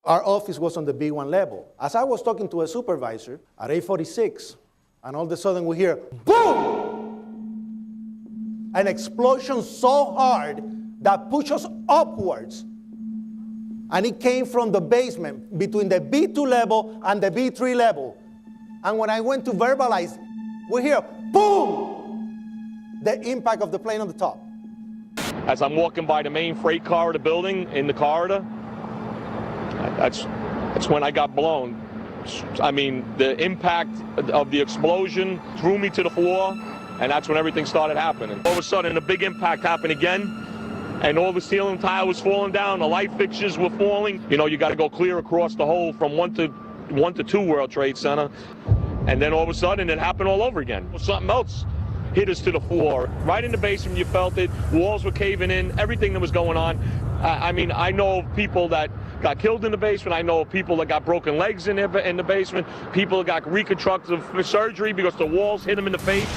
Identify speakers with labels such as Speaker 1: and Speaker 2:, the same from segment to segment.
Speaker 1: Our office was on the B1 level. As I was talking to a supervisor at 8:46, and all of a sudden we hear, boom! An explosion so hard that pushed us upwards. And it came from the basement between the B2 level and the B3 level. And when I went to verbalize, we hear, boom! The impact of the plane on the top.
Speaker 2: As I'm walking by the main freight corridor building in the corridor, that's when I got blown. I mean, the impact of the explosion threw me to the floor, and that's when everything started happening. All of a sudden, a big impact happened again, and all the ceiling tile was falling down, the light fixtures were falling. You know, you got to go clear across the whole from 1 to 2 World Trade Center, and then all of a sudden, it happened all over again. Something else hit us to the floor. Right in the basement, you felt it. Walls were caving in, everything that was going on. I mean, I know of people that got killed in the basement. I know of people that got broken legs in the basement. People that got reconstructive surgery because the walls hit them in the face.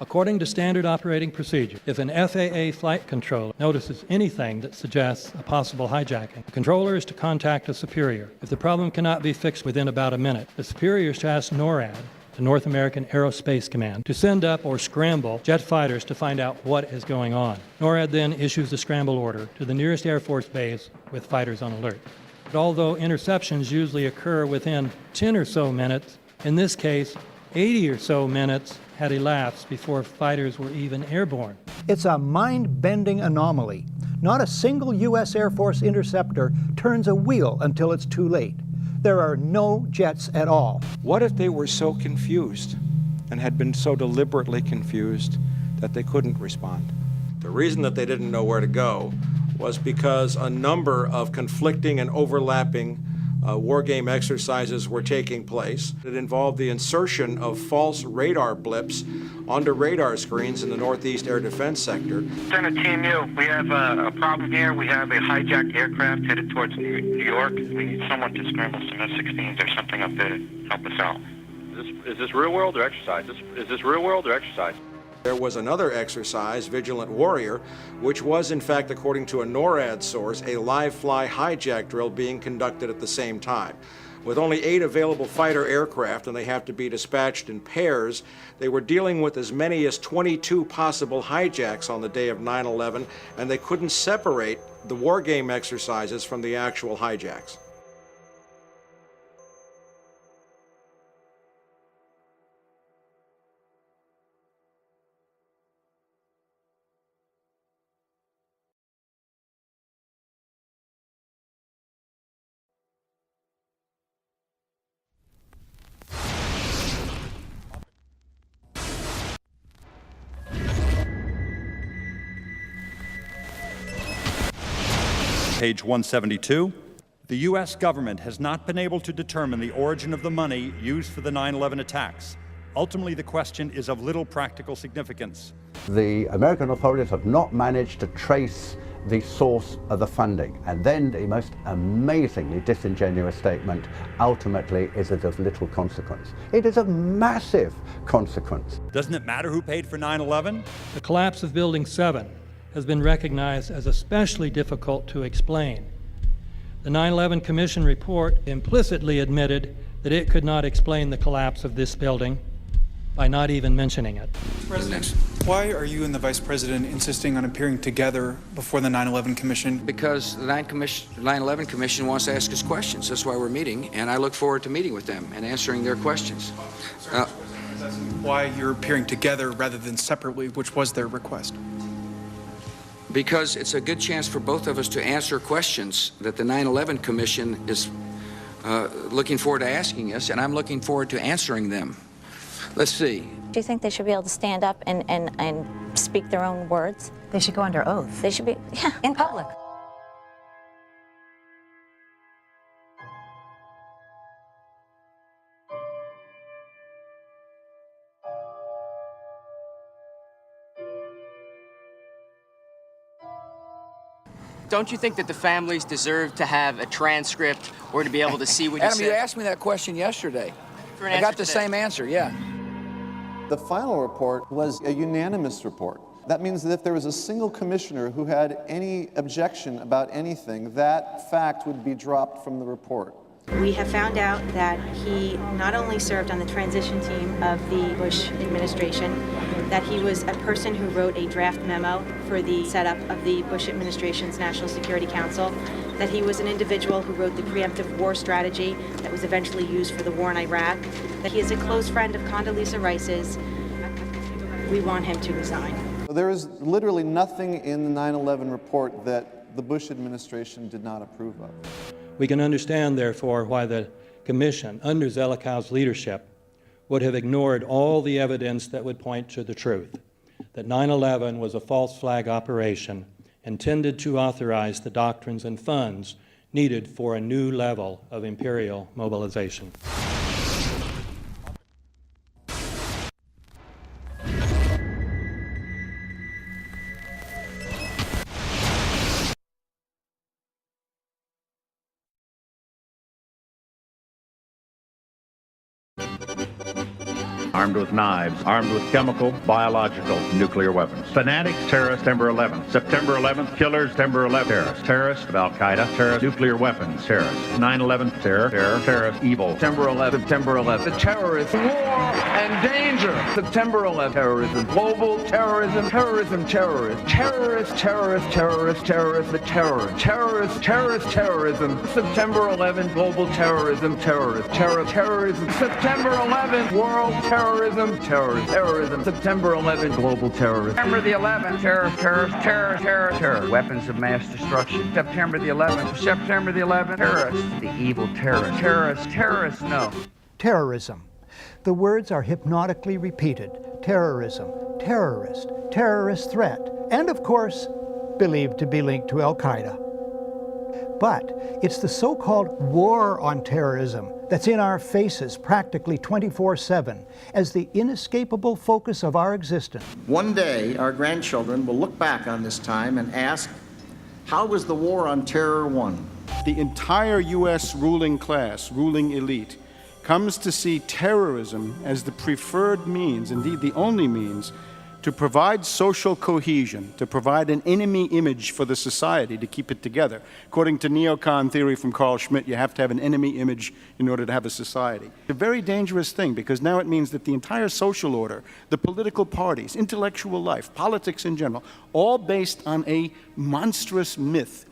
Speaker 3: According to standard operating procedure, if an FAA flight controller notices anything that suggests a possible hijacking, the controller is to contact a superior. If the problem cannot be fixed within about a minute, the superior is to ask NORAD, the North American Aerospace Command, to send up or scramble jet fighters to find out what is going on. NORAD then issues the scramble order to the nearest Air Force base with fighters on alert. But although interceptions usually occur within 10 or so minutes, in this case, 80 or so minutes had elapsed before fighters were even airborne.
Speaker 4: It's a mind-bending anomaly. Not a single U.S. Air Force interceptor turns a wheel until it's too late. There are no jets at all.
Speaker 5: What if they were so confused and had been so deliberately confused that they couldn't respond?
Speaker 6: The reason that they didn't know where to go was because a number of conflicting and overlapping war game exercises were taking place. It involved the insertion of false radar blips onto radar screens in the Northeast Air Defense Sector.
Speaker 7: Center Team U, we have a problem here. We have a hijacked aircraft headed towards New York. We need someone to scramble some F-16s or something up there to help us out.
Speaker 8: Is this real world or exercise? Is this real world or exercise?
Speaker 6: There was another exercise, Vigilant Warrior, which was in fact, according to a NORAD source, a live-fly hijack drill being conducted at the same time. With only 8 available fighter aircraft, and they have to be dispatched in pairs, they were dealing with as many as 22 possible hijacks on the day of 9/11, and they couldn't separate the war game exercises from the actual hijacks.
Speaker 9: Page 172. The U.S. government has not been able to determine the origin of the money used for the 9/11 attacks. Ultimately, the question is of little practical significance.
Speaker 10: The American authorities have not managed to trace the source of the funding, and then the most amazingly disingenuous statement ultimately is of little consequence. It is of massive consequence.
Speaker 9: Doesn't it matter who paid for 9/11?
Speaker 3: The collapse of Building 7 has been recognized as especially difficult to explain. The 9/11 Commission report implicitly admitted that it could not explain the collapse of this building by not even mentioning it.
Speaker 11: President, why are you and the Vice President insisting on appearing together before the 9/11 Commission?
Speaker 12: Because the 9/11 Commission wants to ask us questions. That's why we're meeting, and I look forward to meeting with them and answering their questions.
Speaker 11: Why you're appearing together rather than separately, which was their request?
Speaker 12: Because it's a good chance for both of us to answer questions that the 9/11 Commission is looking forward to asking us, and I'm looking forward to answering them. Let's see.
Speaker 13: Do you think they should be able to stand up and speak their own words?
Speaker 14: They should go under oath.
Speaker 13: They should be, yeah.
Speaker 14: In public.
Speaker 15: Don't you think that the families deserve to have a transcript or to be able to see what you
Speaker 12: Adam,
Speaker 15: said?
Speaker 12: you asked me that question yesterday.
Speaker 15: For an
Speaker 12: I
Speaker 15: answer
Speaker 12: got the
Speaker 15: today.
Speaker 12: same answer, yeah.
Speaker 14: The final report was a unanimous report. That means that if there was a single commissioner who had any objection about anything, that fact would be dropped from the report.
Speaker 16: We have found out that he not only served on the transition team of the Bush administration, that he was a person who wrote a draft memo for the setup of the Bush administration's National Security Council, that he was an individual who wrote the preemptive war strategy that was eventually used for the war in Iraq, that he is a close friend of Condoleezza Rice's. We want him to resign.
Speaker 14: There is literally nothing in the 9/11 report that the Bush administration did not approve of.
Speaker 3: We can understand, therefore, why the Commission, under Zelikow's leadership, would have ignored all the evidence that would point to the truth, that 9/11 was a false flag operation intended to authorize the doctrines and funds needed for a new level of imperial mobilization.
Speaker 17: Armed with knives, armed with chemical, biological, nuclear weapons. Fanatics, terrorists, September 11th. September 11th, killers, September 11th, terrorists. Terrorists of Al-Qaeda, terrorists, nuclear weapons, terrorists. 9/11, terror, terrorist, evil.
Speaker 18: September 11th, September 11th. The terrorists, war and danger. September 11th, terrorism, global terrorism, terrorism, terrorists. Terrorists, terrorists, terrorists, terrorists, the terror. Terrorists, terrorist, terrorism. September 11th, global terrorism, terrorists. Terrorism. September 11th, world terrorism, terrorism. September 11th, global terrorism. September the 11th, terror. Weapons of mass destruction. September the 11th, terrorists. The evil terrorists, no.
Speaker 4: Terrorism. The words are hypnotically repeated. Terrorism, terrorist, terrorist threat, and of course, believed to be linked to Al-Qaeda. But it's the so-called war on terrorism that's in our faces practically 24/7 as the inescapable focus of our existence.
Speaker 19: One day, our grandchildren will look back on this time and ask, how was the war on terror won?
Speaker 20: The entire U.S. ruling class, ruling elite, comes to see terrorism as the preferred means, indeed the only means, to provide social cohesion, to provide an enemy image for the society to keep it together. According to neocon theory from Carl Schmitt, you have to have an enemy image in order to have a society. It's a very dangerous thing because now it means that the entire social order, the political parties, intellectual life, politics in general, all based on a monstrous myth.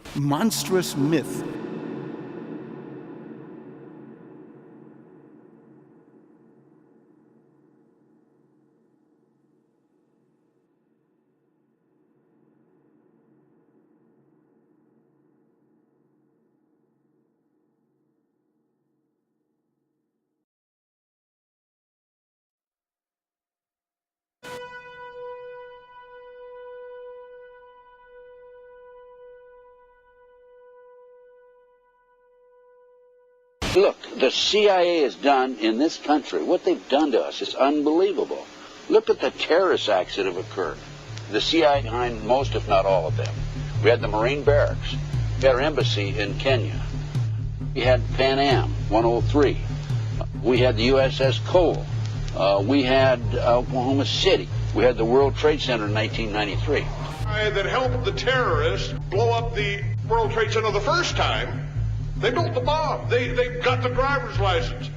Speaker 21: Look, the CIA has done in this country, what they've done to us is unbelievable. Look at the terrorist acts that have occurred. The CIA behind most, if not all of them. We had the Marine Barracks. We had our embassy in Kenya. We had Pan Am 103. We had the USS Cole. We had Oklahoma City. We had the World Trade Center in 1993.
Speaker 22: That helped the terrorists blow up the World Trade Center the first time. They built the bomb. They got the driver's license.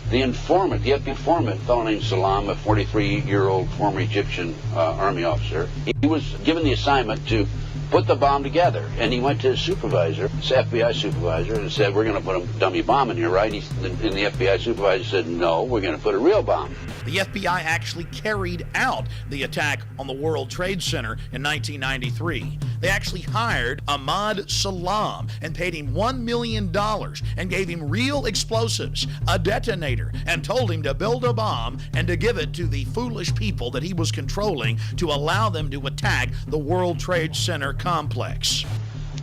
Speaker 21: The informant, the FBI informant, a fellow named Salam, a 43-year-old former Egyptian army officer, he was given the assignment to put the bomb together. And he went to his supervisor, his FBI supervisor, and said, we're going to put a dummy bomb in here, right? And the FBI supervisor said, no, we're going to put a real bomb.
Speaker 23: The FBI actually carried out the attack on the World Trade Center in 1993. They actually hired Ahmad Salam and paid him $1 million and gave him real explosives, a detonator, and told him to build a bomb and to give it to the foolish people that he was controlling to allow them to attack the World Trade Center complex.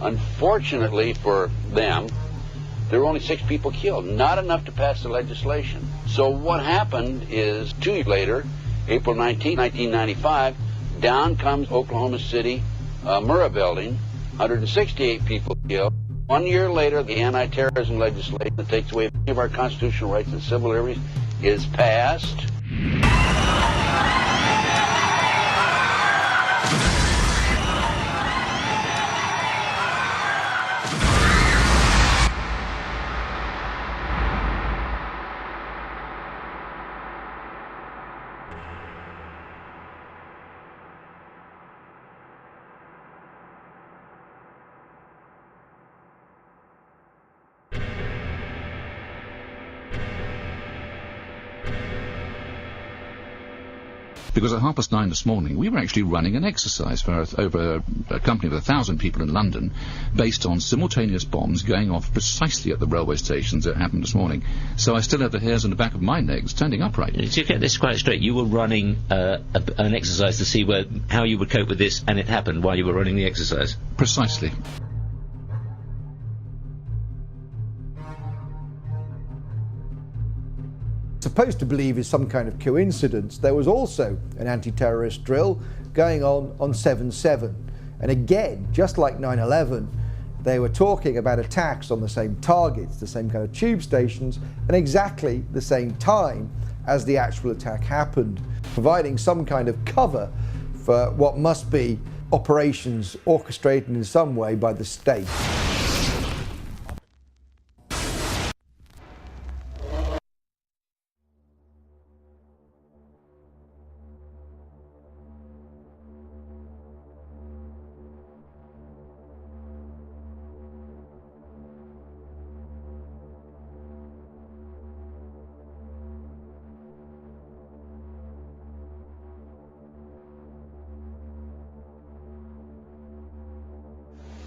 Speaker 21: Unfortunately for them, there were only 6 people killed, not enough to pass the legislation. So what happened is 2 years later, April 19, 1995, down comes Oklahoma City Murrah building, 168 people killed. 1 year later, the anti-terrorism legislation that takes away many of our constitutional rights and civil liberties is passed.
Speaker 1: Because at 9:30 this morning, we were actually running an exercise for over a company of 1,000 people in London, based on simultaneous bombs going off precisely at the railway stations that happened this morning. So I still have the hairs on the back of my neck standing upright.
Speaker 2: To get this quite straight, you were running an exercise to see how you would cope with this, and it happened while you were running the exercise?
Speaker 1: Precisely.
Speaker 5: Supposed to believe is some kind of coincidence, there was also an anti-terrorist drill going on 7/7. And again, just like 9/11, they were talking about attacks on the same targets, the same kind of tube stations, and exactly the same time as the actual attack happened, providing some kind of cover for what must be operations orchestrated in some way by the state.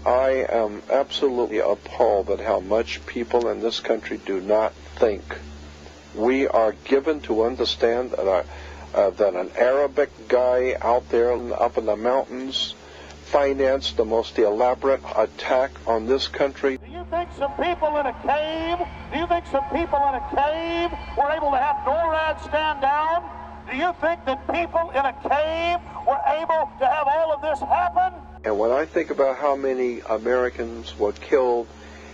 Speaker 22: I am absolutely appalled at how much people in this country do not think. We are given to understand that an Arabic guy out there up in the mountains financed the most elaborate attack on this country.
Speaker 24: Do you think some people in a cave were able to have NORAD stand down? Do you think that people in a cave were able to have all of this happen?
Speaker 22: And when I think about how many Americans were killed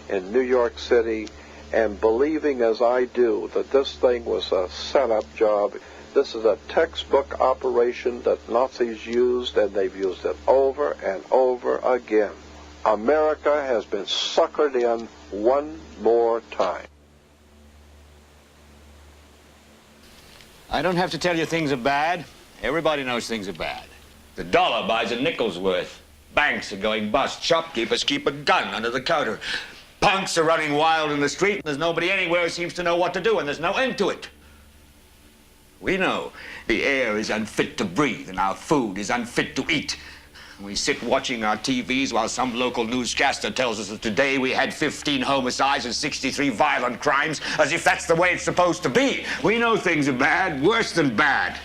Speaker 22: in New York City, and believing as I do that this thing was a setup job, this is a textbook operation that Nazis used, and they've used it over and over again. America has been suckered in one more time.
Speaker 25: I don't have to tell you things are bad. Everybody knows things are bad. The dollar buys a nickel's worth. Banks are going bust. Shopkeepers keep a gun under the counter. Punks are running wild in the street, and there's nobody anywhere who seems to know what to do, and there's no end to it. We know the air is unfit to breathe, and our food is unfit to eat. We sit watching our TVs while some local newscaster tells us that today we had 15 homicides and 63 violent crimes, as if that's the way it's supposed to be. We know things are bad, worse than bad.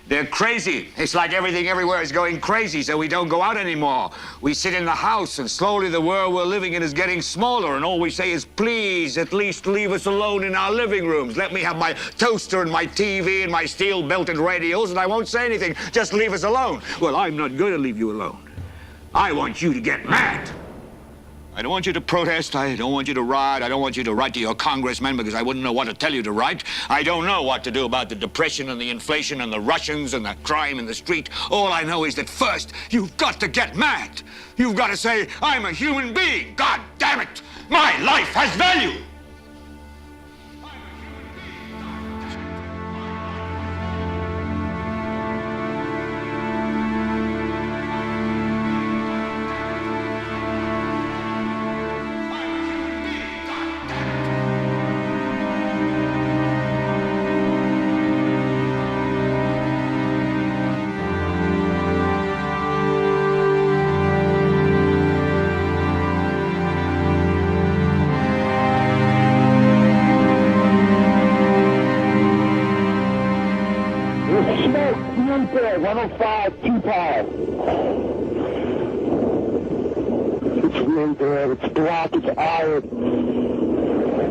Speaker 25: They're crazy. It's like everything everywhere is going crazy, so we don't go out anymore. We sit in the house, and slowly the world we're living in is getting smaller, and all we say is, please, at least leave us alone in our living rooms. Let me have my toaster and my TV and my steel-belted radios, and I won't say anything. Just leave us alone. Well, I'm not going to leave you alone. I want you to get mad. I don't want you to protest. I don't want you to riot. I don't want you to write to your congressman because I wouldn't know what to tell you to write. I don't know what to do about the depression and the inflation and the Russians and the crime in the street. All I know is that first, you've got to get mad. You've got to say, I'm a human being. God damn it. My life has value.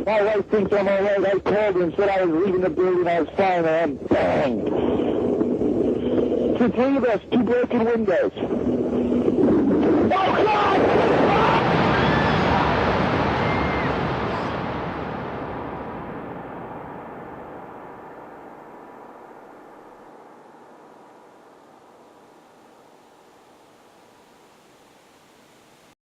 Speaker 24: My wife thinks I'm all right. I called her and said I was leaving the building. I was fine, and I'm banged. To three of us, 2 broken windows. Oh, God!